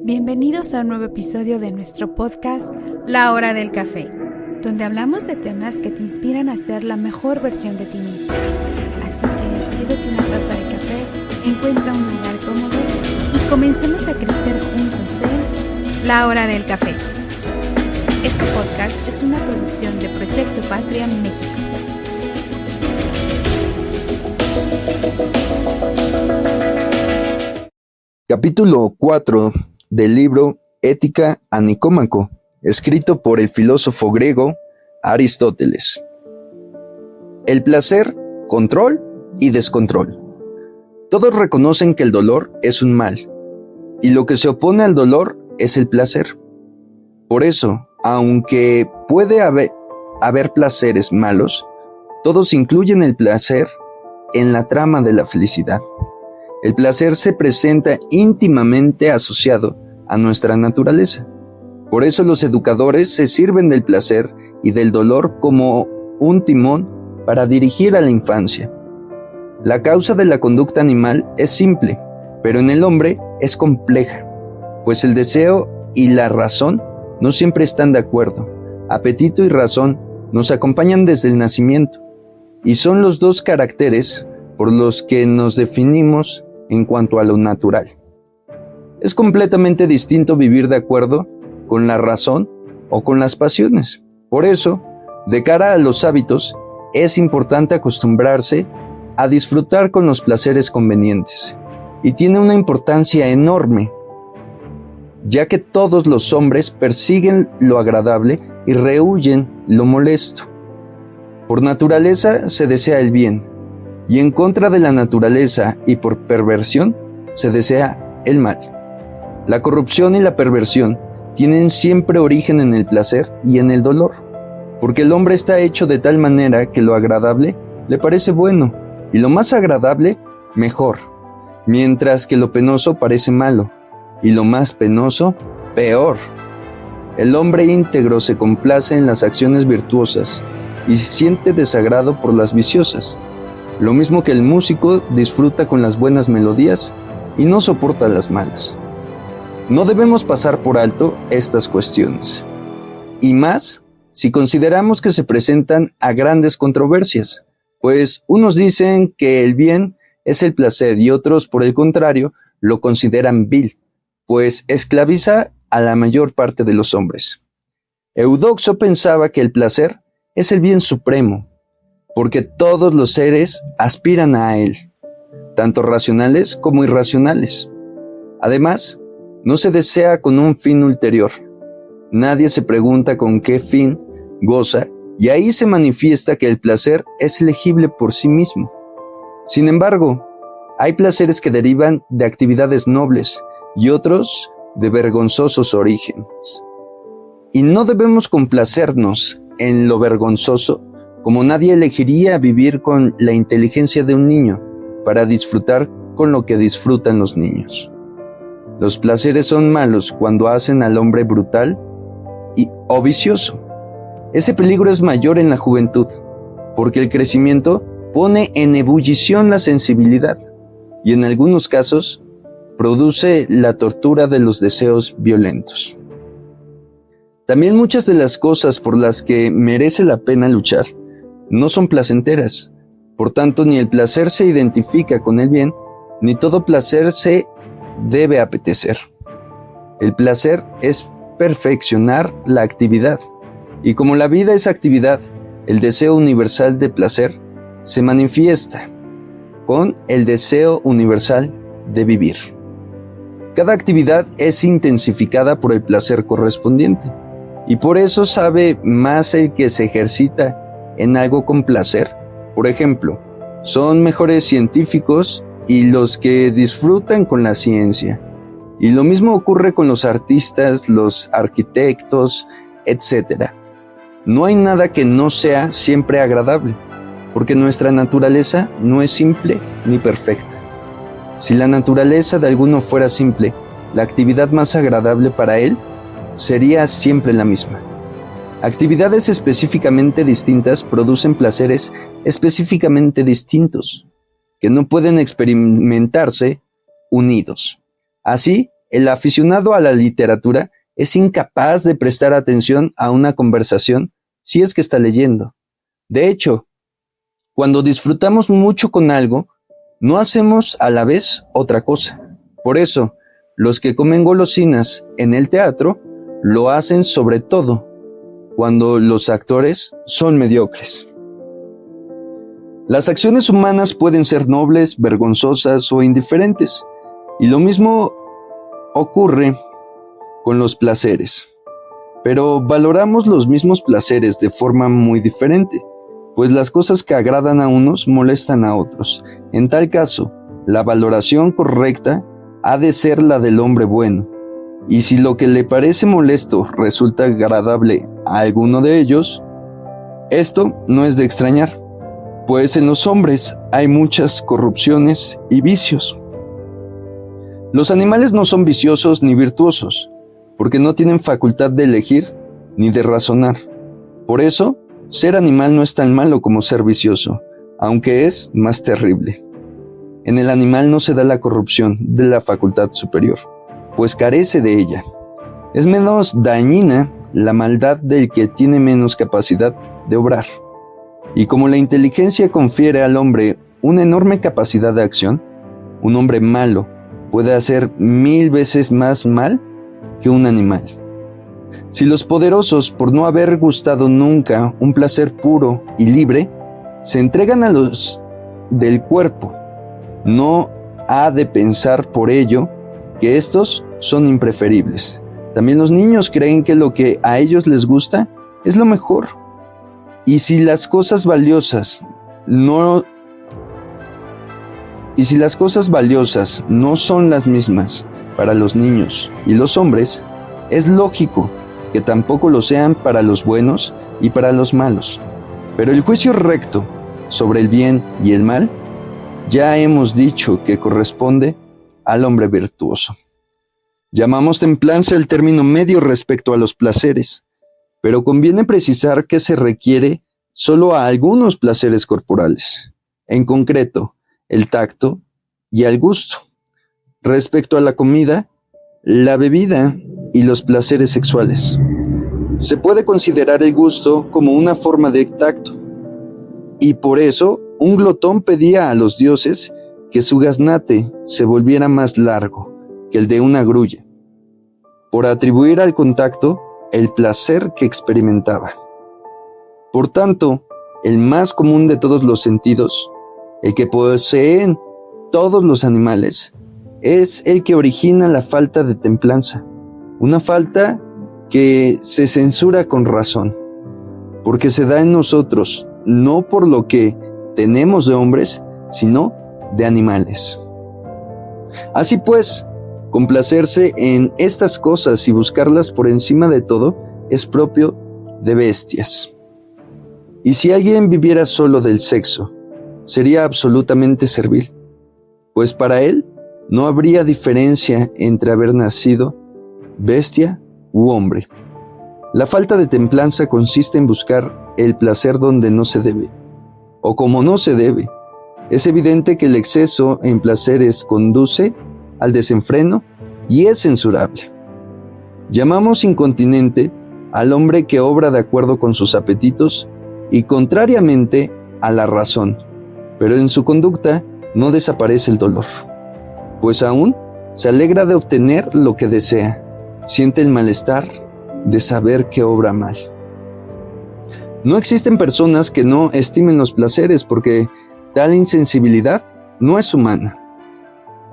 Bienvenidos a un nuevo episodio de nuestro podcast La Hora del Café, donde hablamos de temas que te inspiran a ser la mejor versión de ti mismo. Así que sírvete una taza de café, encuentra un lugar cómodo y comencemos a crecer juntos en La Hora del Café. Este podcast es una producción de Proyecto Patria México. Capítulo 4 del libro Ética a Nicómaco, escrito por el filósofo griego Aristóteles. El placer, control y descontrol. Todos reconocen que el dolor es un mal, y lo que se opone al dolor es el placer. Por eso, aunque puede haber placeres malos, todos incluyen el placer en la trama de la felicidad. El placer se presenta íntimamente asociado a nuestra naturaleza. Por eso los educadores se sirven del placer y del dolor como un timón para dirigir a la infancia. La causa de la conducta animal es simple, pero en el hombre es compleja, pues el deseo y la razón no siempre están de acuerdo. Apetito y razón nos acompañan desde el nacimiento, y son los dos caracteres por los que nos definimos en cuanto a lo natural. Es completamente distinto vivir de acuerdo con la razón o con las pasiones. Por eso, de cara a los hábitos, es importante acostumbrarse a disfrutar con los placeres convenientes. Y tiene una importancia enorme, ya que todos los hombres persiguen lo agradable y rehúyen lo molesto. Por naturaleza se desea el bien, y en contra de la naturaleza y por perversión se desea el mal. La corrupción y la perversión tienen siempre origen en el placer y en el dolor, porque el hombre está hecho de tal manera que lo agradable le parece bueno, y lo más agradable, mejor, mientras que lo penoso parece malo, y lo más penoso, peor. El hombre íntegro se complace en las acciones virtuosas y siente desagrado por las viciosas. Lo mismo que el músico disfruta con las buenas melodías y no soporta las malas. No debemos pasar por alto estas cuestiones, y más si consideramos que se presentan a grandes controversias, pues unos dicen que el bien es el placer y otros, por el contrario, lo consideran vil, pues esclaviza a la mayor parte de los hombres. Eudoxo pensaba que el placer es el bien supremo, porque todos los seres aspiran a él, tanto racionales como irracionales. Además, no se desea con un fin ulterior. Nadie se pregunta con qué fin goza, y ahí se manifiesta que el placer es elegible por sí mismo. Sin embargo, hay placeres que derivan de actividades nobles y otros de vergonzosos orígenes. Y no debemos complacernos en lo vergonzoso, como nadie elegiría vivir con la inteligencia de un niño para disfrutar con lo que disfrutan los niños. Los placeres son malos cuando hacen al hombre brutal o vicioso. Ese peligro es mayor en la juventud, porque el crecimiento pone en ebullición la sensibilidad y en algunos casos produce la tortura de los deseos violentos. También muchas de las cosas por las que merece la pena luchar no son placenteras. Por tanto, ni el placer se identifica con el bien, ni todo placer se debe apetecer. El placer es perfeccionar la actividad, y como la vida es actividad, el deseo universal de placer se manifiesta con el deseo universal de vivir. Cada actividad es intensificada por el placer correspondiente, y por eso sabe más el que se ejercita en algo con placer. Por ejemplo, son mejores científicos y los que disfrutan con la ciencia. Y lo mismo ocurre con los artistas, los arquitectos, etc. No hay nada que no sea siempre agradable, porque nuestra naturaleza no es simple ni perfecta. Si la naturaleza de alguno fuera simple, la actividad más agradable para él sería siempre la misma. Actividades específicamente distintas producen placeres específicamente distintos, que no pueden experimentarse unidos. Así, el aficionado a la literatura es incapaz de prestar atención a una conversación si es que está leyendo. De hecho, cuando disfrutamos mucho con algo, no hacemos a la vez otra cosa. Por eso, los que comen golosinas en el teatro lo hacen sobre todo cuando los actores son mediocres. Las acciones humanas pueden ser nobles, vergonzosas o indiferentes, y lo mismo ocurre con los placeres. Pero valoramos los mismos placeres de forma muy diferente, pues las cosas que agradan a unos molestan a otros. En tal caso, la valoración correcta ha de ser la del hombre bueno, y si lo que le parece molesto resulta agradable a alguno de ellos, esto no es de extrañar, pues en los hombres hay muchas corrupciones y vicios. Los animales no son viciosos ni virtuosos, porque no tienen facultad de elegir ni de razonar. Por eso, ser animal no es tan malo como ser vicioso, aunque es más terrible. En el animal no se da la corrupción de la facultad superior, pues carece de ella. Es menos dañina la maldad del que tiene menos capacidad de obrar. Y como la inteligencia confiere al hombre una enorme capacidad de acción, un hombre malo puede hacer 1000 veces más mal que un animal. Si los poderosos, por no haber gustado nunca un placer puro y libre, se entregan a los del cuerpo, no ha de pensar por ello que estos son impreferibles. También los niños creen que lo que a ellos les gusta es lo mejor. Y si las cosas valiosas no son las mismas para los niños y los hombres, es lógico que tampoco lo sean para los buenos y para los malos. Pero el juicio recto sobre el bien y el mal, ya hemos dicho que corresponde al hombre virtuoso. Llamamos templanza el término medio respecto a los placeres, pero conviene precisar que se requiere solo a algunos placeres corporales, en concreto, el tacto y el gusto. Respecto a la comida, la bebida y los placeres sexuales, se puede considerar el gusto como una forma de tacto, y por eso un glotón pedía a los dioses que su gaznate se volviera más largo que el de una grulla, por atribuir al contacto el placer que experimentaba. Por tanto, el más común de todos los sentidos, el que poseen todos los animales, es el que origina la falta de templanza, una falta que se censura con razón, porque se da en nosotros, no por lo que tenemos de hombres, sino de animales. Así pues, complacerse en estas cosas y buscarlas por encima de todo es propio de bestias. Y si alguien viviera solo del sexo, sería absolutamente servil, pues para él no habría diferencia entre haber nacido bestia u hombre. La falta de templanza consiste en buscar el placer donde no se debe, o como no se debe. Es evidente que el exceso en placeres conduce al desenfreno y es censurable. Llamamos incontinente al hombre que obra de acuerdo con sus apetitos y contrariamente a la razón, pero en su conducta no desaparece el dolor, pues aún se alegra de obtener lo que desea, siente el malestar de saber que obra mal. No existen personas que no estimen los placeres porque tal insensibilidad no es humana.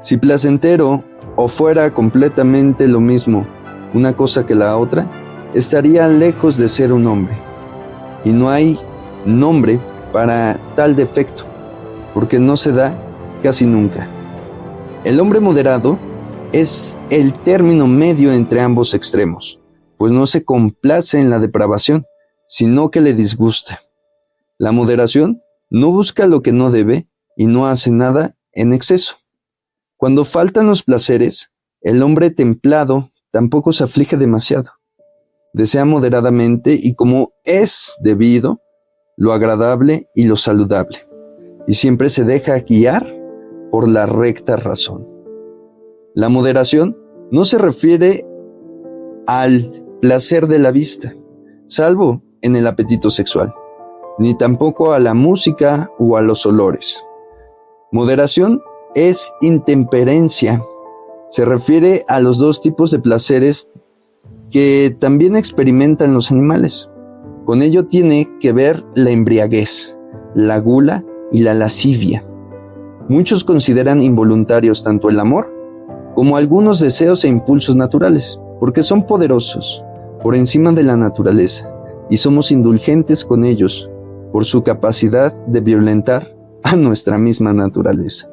Si placentero o fuera completamente lo mismo una cosa que la otra, estaría lejos de ser un hombre. Y no hay nombre para tal defecto, porque no se da casi nunca. El hombre moderado es el término medio entre ambos extremos, pues no se complace en la depravación, sino que le disgusta. La moderación no busca lo que no debe y no hace nada en exceso. Cuando faltan los placeres, el hombre templado tampoco se aflige demasiado. Desea moderadamente y como es debido, lo agradable y lo saludable, y siempre se deja guiar por la recta razón. La moderación no se refiere al placer de la vista, salvo en el apetito sexual, ni tampoco a la música o a los olores. Moderación es intemperencia. Se refiere a los dos tipos de placeres que también experimentan los animales. Con ello tiene que ver la embriaguez, la gula y la lascivia. Muchos consideran involuntarios tanto el amor como algunos deseos e impulsos naturales, porque son poderosos, por encima de la naturaleza, y somos indulgentes con ellos, por su capacidad de violentar a nuestra misma naturaleza.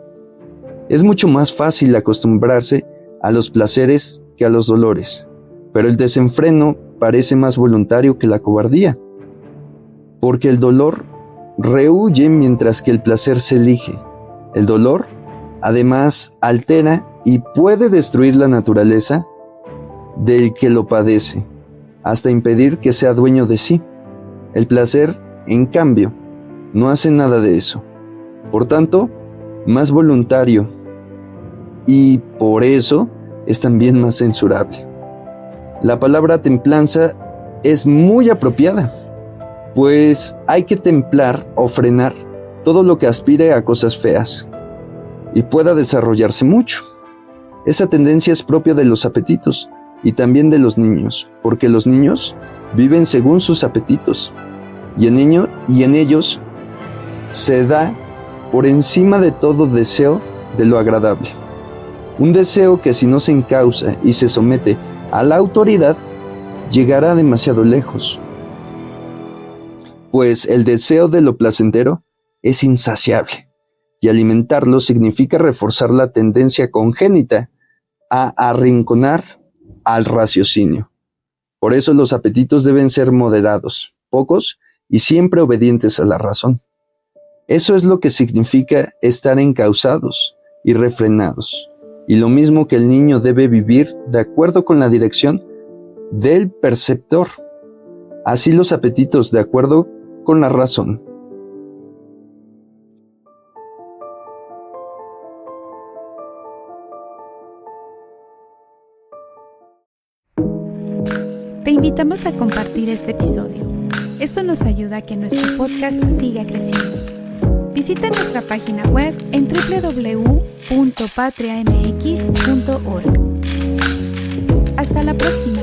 Es mucho más fácil acostumbrarse a los placeres que a los dolores, pero el desenfreno parece más voluntario que la cobardía, porque el dolor rehuye mientras que el placer se elige. El dolor, además, altera y puede destruir la naturaleza del que lo padece, hasta impedir que sea dueño de sí. El placer, en cambio, no hace nada de eso. Por tanto, más voluntario, y por eso es también más censurable. La palabra templanza es muy apropiada, pues hay que templar o frenar todo lo que aspire a cosas feas y pueda desarrollarse mucho. Esa tendencia es propia de los apetitos y también de los niños, porque los niños viven según sus apetitos y en ellos se da por encima de todo deseo de lo agradable. Un deseo que si no se encausa y se somete a la autoridad, llegará demasiado lejos. Pues el deseo de lo placentero es insaciable, y alimentarlo significa reforzar la tendencia congénita a arrinconar al raciocinio. Por eso los apetitos deben ser moderados, pocos y siempre obedientes a la razón. Eso es lo que significa estar encausados y refrenados, y lo mismo que el niño debe vivir de acuerdo con la dirección del perceptor, así los apetitos de acuerdo con la razón. Te invitamos a compartir este episodio. Esto nos ayuda a que nuestro podcast siga creciendo. Visita nuestra página web en www.patriamx.org. Hasta la próxima.